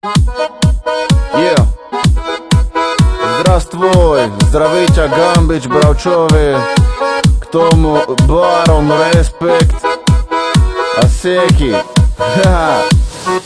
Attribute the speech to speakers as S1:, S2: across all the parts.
S1: Yeah. Здравствуй, zdraví ťa Gambič, bravčovi. K tomu Baron, respekt a Seki.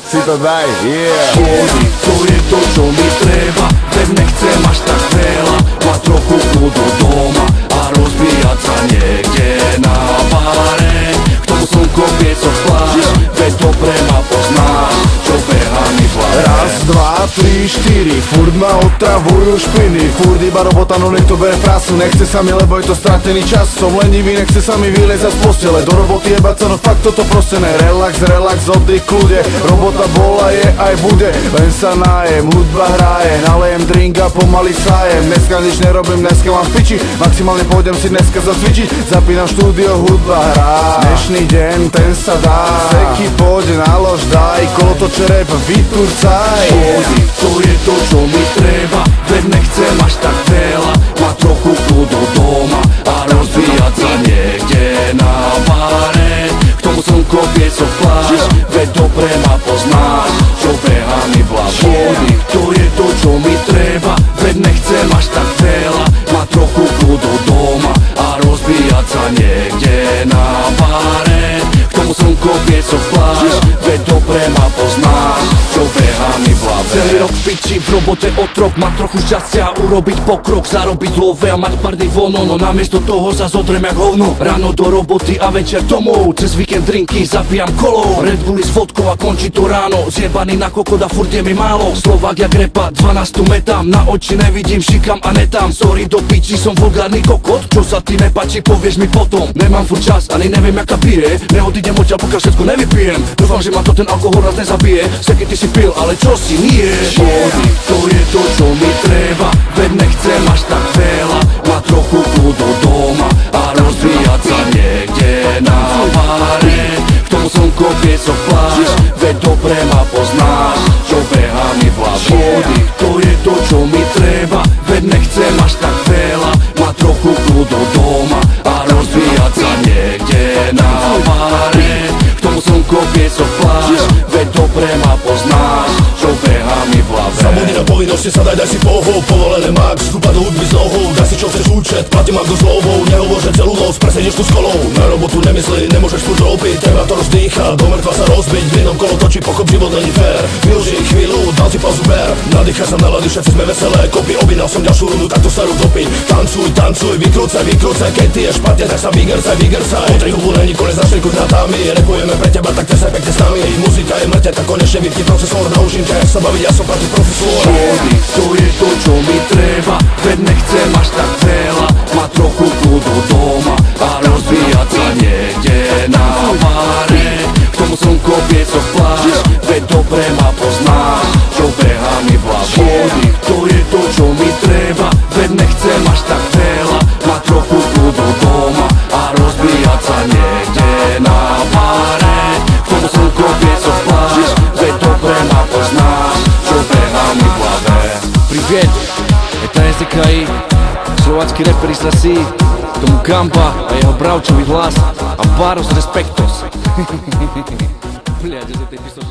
S1: Si to daj, yeah.
S2: Vody, to je to, čo mi treba, veď nechcem až tak veľa. Mať trochu kľudu doma a rozbíjať sa niekde na bare. K tomu slnko pieco plášť, veď dobre ma poznáš, čo behá mi v hlave.
S1: Raz, dva, tri, štyri, furt ma otravujú špiny. Furt iba robota, no nech to bere prasu. Nechce sa mi, lebo je to stratený čas. Som lenivý, nechce sa mi vyliezať z postele. Do roboty jebať sa, no fakt toto proste ne. Relax, relax, oddych, kľude. Robota bola, je aj bude. Len sa nájem, hudba hraje. Nalejem drink a pomaly sájem. Dneska nič nerobím, dneska mám v piči. Maximálne pôjdem si dneska zacvičiť. Zapínam štúdio, hudba hrá. Dnešný deň, ten sa dá. Seky, poď, nalož, daj. Kolotoče rap, vyturcaj.
S2: Vody, to je to, čo mi treba, veď nechcem až tak veľa. Mať trochu kľudu doma a rozbíjať sa niekde na bare. K tomu slnko pieco plášť, veď dobre ma poznáš, čo behá mi v hlave. Vody, to je to, čo mi treba, veď nechcem až tak veľa. Mať trochu kľudu doma a rozbíjať sa niekde na bare. K tomu slnko pieco plášť, veď dobre ma poznáš, čo behá mi v hlave. Celý rok piči, v robote otrok, mať trochu šťastia, urobiť pokrok, zarobiť love a mať pár dní voľno. No namiesto toho zas odrem jak hovno. Ráno do roboty a večer domov, cez víkend drinky zapijam kolou. Red Bulli s vodkou a končí to ráno, zjebaný na kokot a furt je mi málo. Slovák jak repa, 12 metám, na oči nevidím, šikam a netám. Sorry do piči, som vulgárny kokot, čo sa ti nepáči, povieš mi potom. Nemám furt čas, ani neviem jak pije, neodídem odtiaľ, pokiaľ všetko nevypijem. Dúfam, že ma to ten alkohol raz nezabije. Seky, ty si pil, ale čo si nie? Vody, to je to, čo mi treba, veď nechcem až tak veľa. Mať trochu kľudu doma a rozbíjať sa niekde na bare. K tomu slnko pieco plášť, veď dobre ma poznáš, čo behá mi v hlave. Vody, to je to, čo mi treba, veď nechcem až tak veľa. Mať trochu kľudu doma a rozbíjať sa niekde na bare. K tomu slnko pieco plášť, veď dobre ma poznáš, čo behá mi v hlave.
S3: Zabudni na povinnosti, sadaj, daj si pohov. Povolené max, vstúpa do hudby s nohou. Daj si čo chceš účet, platím ako zlovou. Nehovor, že celú noc presedíš tu s kolou. Na robotu nemysli, nemôžeš furt robiť. Treba to rozdýchať, do mŕtva sa rozbiť. V jednom kolo točí, pochop, život není fér. Využij chvíľu, dal si pauzu, ber. Nadýchaj sa, nalady, všetci sme veselé. Kopy, objednal som ďalšiu rundu, tak to starú dopiť. Tancuj, tancuj, vykrúcaj, vykrúcaj. Keď ty je špatne, tak sa vygrcaj, vygrcaj. Po tri hubu není konec, začne kurnátami. Repujeme pre teba, tak tesaj pekne s nami. Muzika je mŕte, tak konečne vypni procesor. Naučím ťa, jak sa baviť, ja som proti profesor.
S2: Vody, to je to, čo mi treba, veď nechcem až tak veľa. Mať trochu kľudu doma a rozbíjať sa niekde na bare. K tomu slnko pieco plášť, veď dobre ma poznáš, čo behá mi v hlave. Vody, to je to, čo mi treba, veď nechcem až tak veľa. Mať trochu kľudu doma a rozbíjať sa niekde na bare. K tomu slnko pieco plášť, veď dobre ma poznáš, čo behá mi v hlave.
S4: Привет, это SDKI, slovacký rapper iz Rasí, k tomu Gamba a jeho bravčový hlas a Baros Respektos. Bля, že tej píslo